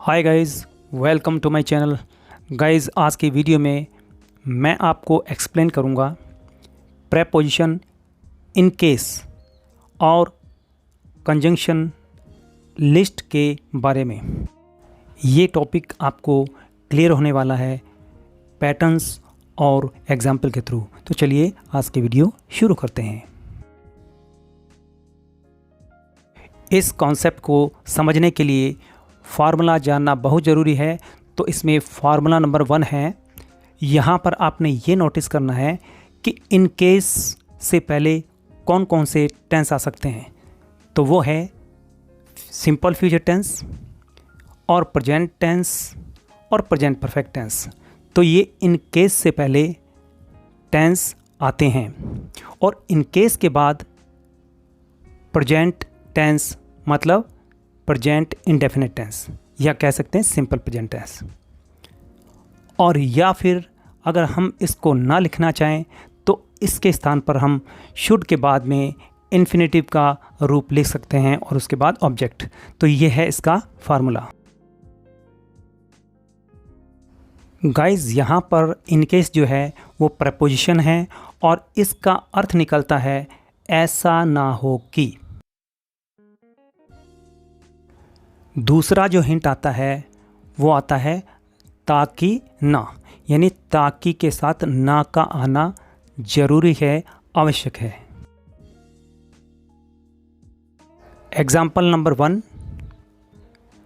Hi guys, welcome to my channel. Guys, आज की video में मैं आपको एक्सप्लेन करूंगा प्रेपोजिशन इन केस और कंजंक्शन लिस्ट के बारे में। ये टॉपिक आपको क्लियर होने वाला है पैटर्न्स और एग्जाम्पल के थ्रू। तो चलिए आज की वीडियो शुरू करते हैं। इस कॉन्सेप्ट को समझने के लिए फार्मूला जानना बहुत ज़रूरी है। तो इसमें फार्मूला नंबर 1 है। यहाँ पर आपने ये नोटिस करना है कि इन केस से पहले कौन कौन से टेंस आ सकते हैं। तो वो है सिंपल फ्यूचर टेंस और प्रेजेंट टेंस और प्रेजेंट परफेक्ट टेंस। तो ये इन केस से पहले टेंस आते हैं और इन केस के बाद प्रेजेंट टेंस मतलब प्रेजेंट इंडेफिनिट टेंस या कह सकते हैं सिंपल प्रेजेंट टेंस। और या फिर अगर हम इसको ना लिखना चाहें तो इसके स्थान पर हम शुड के बाद में इन्फिनेटिव का रूप लिख सकते हैं और उसके बाद ऑब्जेक्ट। तो ये है इसका फार्मूला। गाइस, यहाँ पर इन केस जो है वो प्रेपोजिशन है और इसका अर्थ निकलता है ऐसा ना हो कि। दूसरा जो हिंट आता है वो आता है ताकि ना, यानी ताकि के साथ ना का आना जरूरी है, आवश्यक है। Example number 1,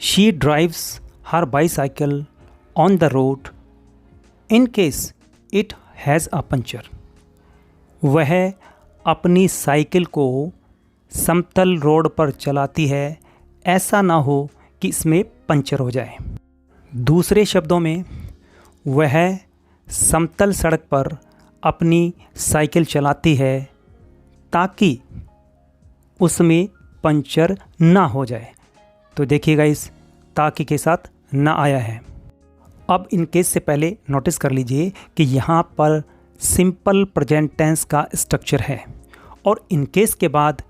she drives her bicycle on the road in case it has a puncture. वह अपनी साइकिल को समतल रोड पर चलाती है, ऐसा ना हो कि इसमें पंचर हो जाए। दूसरे शब्दों में, वह समतल सड़क पर अपनी साइकिल चलाती है ताकि उसमें पंचर ना हो जाए। तो देखिएगा, इस ताकि के साथ ना आया है। अब इन केस से पहले नोटिस कर लीजिए कि यहाँ पर सिंपल प्रेजेंट टेंस का स्ट्रक्चर है और इन केस के बाद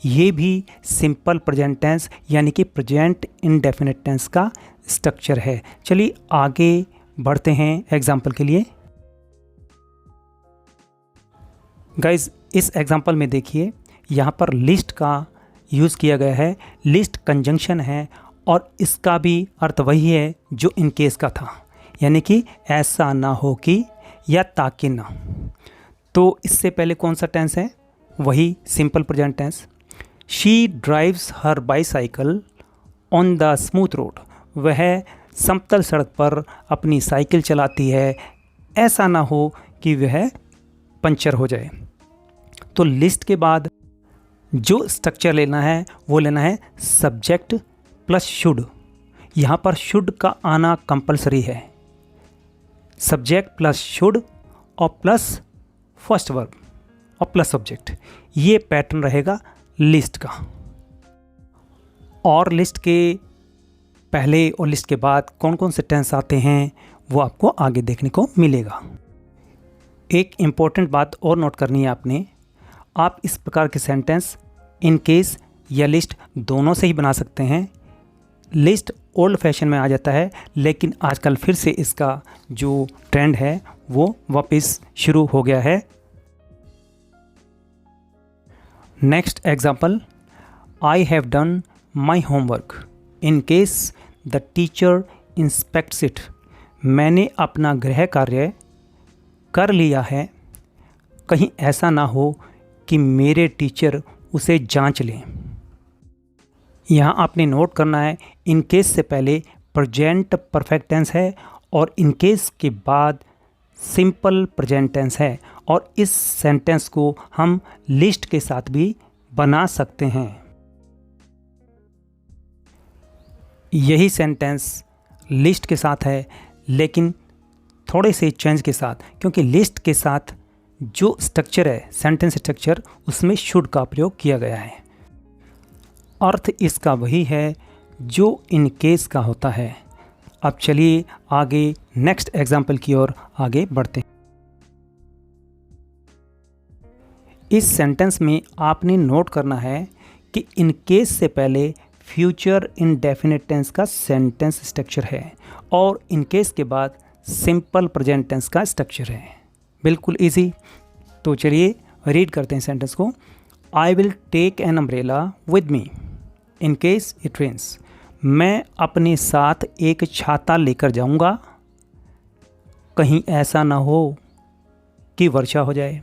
ये भी सिंपल प्रेजेंट टेंस यानी कि प्रेजेंट इंडेफिनिट टेंस का स्ट्रक्चर है। चलिए आगे बढ़ते हैं एग्जाम्पल के लिए। गाइज, इस एग्जाम्पल में देखिए यहाँ पर लिस्ट का यूज़ किया गया है। लिस्ट कंजंक्शन है और इसका भी अर्थ वही है जो इन केस का था, यानी कि ऐसा ना हो कि या ताकि ना। तो इससे पहले कौन सा टेंस है? वही simple present tense. She drives her bicycle on the smooth road. वह समतल सड़क पर अपनी साइकिल चलाती है, ऐसा ना हो कि वह पंचर हो जाए। तो लिस्ट के बाद जो स्ट्रक्चर लेना है वो लेना है सब्जेक्ट प्लस शुड। यहाँ पर शुड का आना कंपलसरी है। सब्जेक्ट प्लस शुड और प्लस फर्स्ट वर्ब और प्लस ऑब्जेक्ट, ये पैटर्न रहेगा लिस्ट का। और लिस्ट के पहले और लिस्ट के बाद कौन कौन से टेंस आते हैं वो आपको आगे देखने को मिलेगा। एक इम्पॉर्टेंट बात और नोट करनी है आपने। आप इस प्रकार के सेंटेंस इन केस या लिस्ट दोनों से ही बना सकते हैं। लिस्ट ओल्ड फैशन में आ जाता है, लेकिन आजकल फिर से इसका जो ट्रेंड है वो वापस शुरू हो गया है। Next example, I have done my homework in case the teacher inspects it. मैंने अपना गृह कार्य कर लिया है, कहीं ऐसा ना हो कि मेरे टीचर उसे जांच लें। यहाँ आपने नोट करना है इन केस से पहले प्रेजेंट परफेक्ट टेंस है और इन केस के बाद सिंपल प्रेजेंट टेंस है और इस सेंटेंस को हम लिस्ट के साथ भी बना सकते हैं। यही सेंटेंस लिस्ट के साथ है, लेकिन थोड़े से चेंज के साथ, क्योंकि लिस्ट के साथ जो स्ट्रक्चर है सेंटेंस स्ट्रक्चर, उसमें शुड का प्रयोग किया गया है। अर्थ इसका वही है जो इन केस का होता है। अब चलिए आगे नेक्स्ट एग्जाम्पल की ओर आगे बढ़ते हैं। इस सेंटेंस में आपने नोट करना है कि इन केस से पहले फ्यूचर इंडेफिनिट टेंस का सेंटेंस स्ट्रक्चर है और इन केस के बाद सिंपल प्रेजेंट टेंस का स्ट्रक्चर है। बिल्कुल इजी। तो चलिए रीड करते हैं सेंटेंस को। I will take an umbrella with me in case it rains. मैं अपने साथ एक छाता लेकर जाऊंगा, कहीं ऐसा ना हो कि वर्षा हो जाए।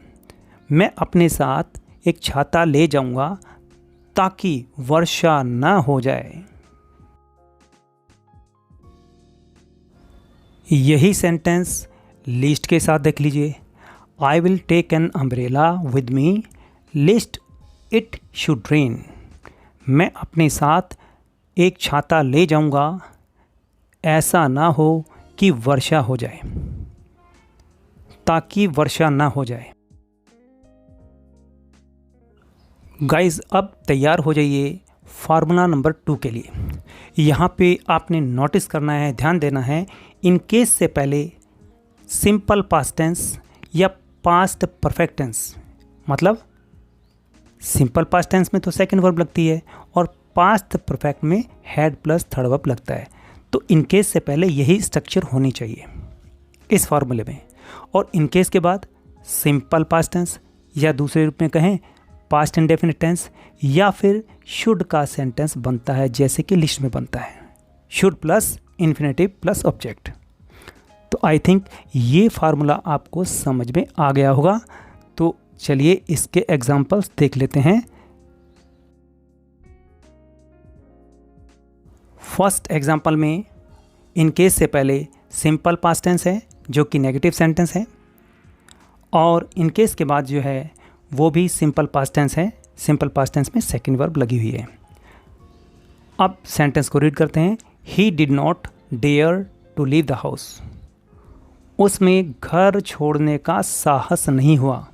मैं अपने साथ एक छाता ले जाऊंगा ताकि वर्षा ना हो जाए। यही सेंटेंस लिस्ट के साथ देख लीजिए। I will take an umbrella with me lest it should rain. मैं अपने साथ एक छाता ले जाऊंगा, ऐसा ना हो कि वर्षा हो जाए, ताकि वर्षा ना हो जाए। गाइस अब तैयार हो जाइए फार्मूला नंबर 2 के लिए। यहाँ पे आपने नोटिस करना है, ध्यान देना है, इन केस से पहले सिंपल पास्ट टेंस या पास्ट परफेक्ट टेंस, मतलब सिंपल पास्ट टेंस में तो सेकंड वर्ब लगती है और पास्ट परफेक्ट में हैड प्लस थर्ड वर्ब लगता है। तो इन केस से पहले यही स्ट्रक्चर होनी चाहिए इस फार्मूले में, और इन केस के बाद सिंपल पास्ट टेंस या दूसरे रूप में कहें पास्ट इंडेफिनिट टेंस या फिर शुड का सेंटेंस बनता है, जैसे कि लिस्ट में बनता है, should plus infinitive plus object. तो आई थिंक ये फार्मूला आपको समझ में आ गया होगा। तो चलिए इसके एग्जाम्पल्स देख लेते हैं। फर्स्ट एग्जाम्पल में इन केस से पहले सिंपल पास्ट टेंस है जो कि नेगेटिव सेंटेंस है, और इन केस के बाद जो है वो भी सिंपल पास्ट टेंस है। सिंपल पास्ट टेंस में सेकंड वर्ब लगी हुई है। अब सेंटेंस को रीड करते हैं। He did not dare to leave the house. उसमें घर छोड़ने का साहस नहीं हुआ,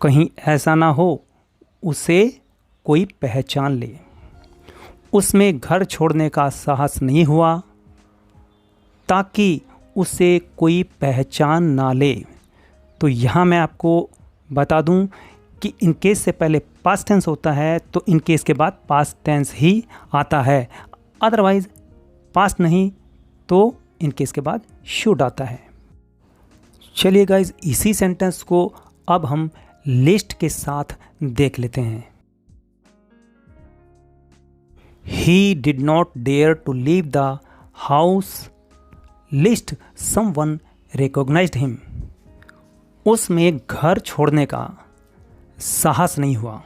कहीं ऐसा ना हो उसे कोई पहचान ले। उसमें घर छोड़ने का साहस नहीं हुआ ताकि उसे कोई पहचान ना ले। तो यहाँ मैं आपको बता दूं कि इन केस से पहले पास्ट टेंस होता है तो इन केस के बाद पास्ट टेंस ही आता है, अदरवाइज पास्ट नहीं तो इन केस के बाद शुड आता है। चलिए गाइज इसी सेंटेंस को अब हम लिस्ट के साथ देख लेते हैं। He did not dare to leave the house lest someone recognized him. उसमें घर छोड़ने का साहस नहीं हुआ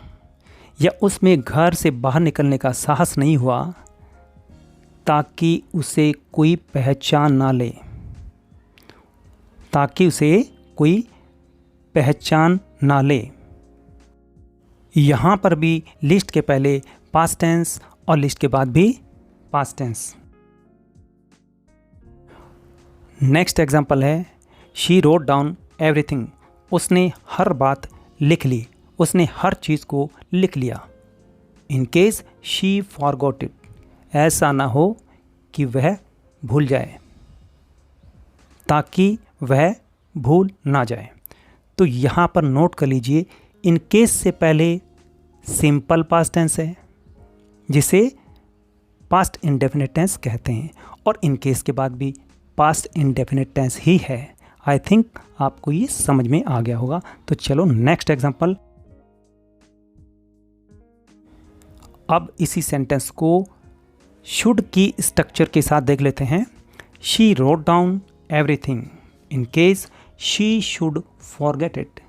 या उसमें घर से बाहर निकलने का साहस नहीं हुआ ताकि उसे कोई पहचान ना ले, ताकि उसे कोई पहचान ना ले। यहाँ पर भी लिस्ट के पहले पास्ट टेंस और लिस्ट के बाद भी पास्ट टेंस। नेक्स्ट एग्जाम्पल है शी रोट डाउन एवरीथिंग। उसने हर बात लिख ली, उसने हर चीज़ को लिख लिया। In case she forgot it. ऐसा ना हो कि वह भूल जाए, ताकि वह भूल ना जाए। तो यहाँ पर नोट कर लीजिए, इन केस से पहले सिंपल पास्ट टेंस है जिसे पास्ट इंडेफिनिट टेंस कहते हैं, और इन केस के बाद भी पास्ट इंडेफिनिट टेंस ही है। आई थिंक आपको ये समझ में आ गया होगा। तो चलो नेक्स्ट एग्जांपल। अब इसी सेंटेंस को शुड की स्ट्रक्चर के साथ देख लेते हैं। She wrote down everything in case she should forget it.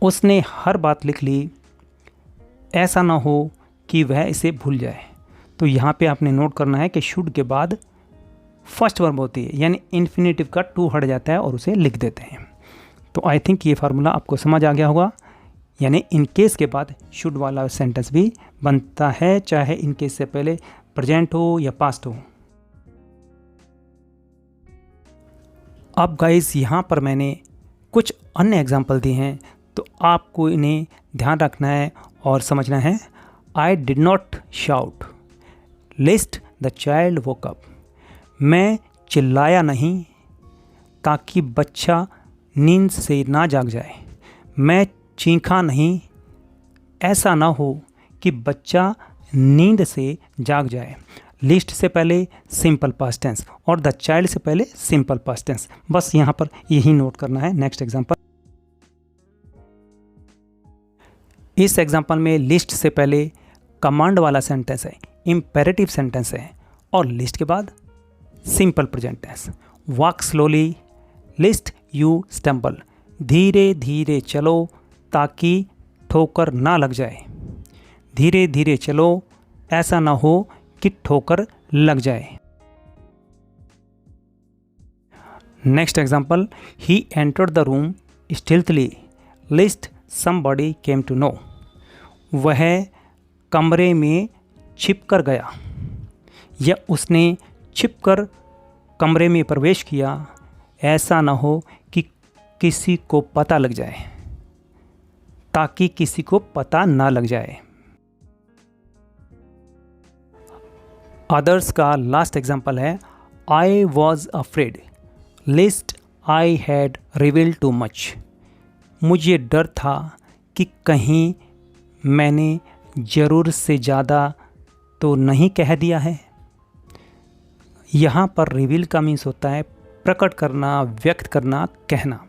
उसने हर बात लिख ली, ऐसा ना हो कि वह इसे भूल जाए। तो यहाँ पे आपने नोट करना है कि शुड के बाद फर्स्ट वर्ब होती है, यानी इन्फिनेटिव का टू हट जाता है और उसे लिख देते हैं। तो आई थिंक ये फार्मूला आपको समझ आ गया होगा। यानी इन केस के बाद शुड वाला सेंटेंस भी बनता है, चाहे इन केस से पहले प्रेजेंट हो या पास्ट हो। अब गाइस यहाँ पर मैंने कुछ अन्य एग्जाम्पल दिए हैं, तो आपको इन्हें ध्यान रखना है और समझना है। I did not shout lest the child woke up. मैं चिल्लाया नहीं ताकि बच्चा नींद से ना जाग जाए। मैं चीखा नहीं, ऐसा ना हो कि बच्चा नींद से जाग जाए। लिस्ट से पहले सिंपल पास्ट टेंस और द चाइल्ड से पहले सिंपल पास्ट टेंस, बस यहाँ पर यही नोट करना है। नेक्स्ट एग्जांपल, इस एग्जांपल में लिस्ट से पहले कमांड वाला सेंटेंस है, इम्पेरेटिव सेंटेंस है, और लिस्ट के बाद simple present tense. Walk slowly lest you stumble, धीरे धीरे चलो ताकि ठोकर ना लग जाए। धीरे धीरे चलो, ऐसा ना हो कि ठोकर लग जाए। Next example, he entered the room stealthily lest somebody came to know, वह कमरे में छिप कर गया या उसने छिपकर कमरे में प्रवेश किया, ऐसा ना हो कि किसी को पता लग जाए, ताकि किसी को पता ना लग जाए। अदर्स का लास्ट एग्जाम्पल है, I was afraid list I had revealed too much, मुझे डर था कि कहीं मैंने ज़रूर से ज़्यादा तो नहीं कह दिया है। यहाँ पर रिवील का मीन्स होता है प्रकट करना, व्यक्त करना, कहना।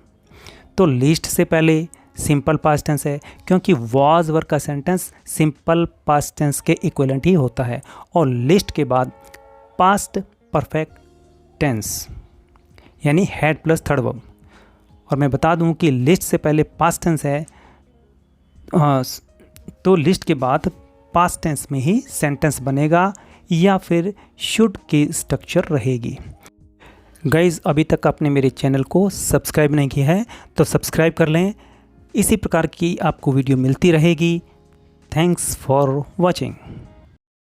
तो लिस्ट से पहले सिंपल पास्ट टेंस है, क्योंकि वॉज वर्ब का सेंटेंस सिंपल पास्ट टेंस के इक्विवेलेंट ही होता है, और लिस्ट के बाद पास्ट परफेक्ट टेंस यानी हैड प्लस थर्ड वर्ब। और मैं बता दूं कि लिस्ट से पहले पास्ट टेंस है, तो लिस्ट के बाद पास्ट टेंस में ही सेंटेंस बनेगा या फिर शुड की स्ट्रक्चर रहेगी। गाइज़, अभी तक आपने मेरे चैनल को सब्सक्राइब नहीं किया है तो सब्सक्राइब कर लें, इसी प्रकार की आपको वीडियो मिलती रहेगी। Thanks for watching.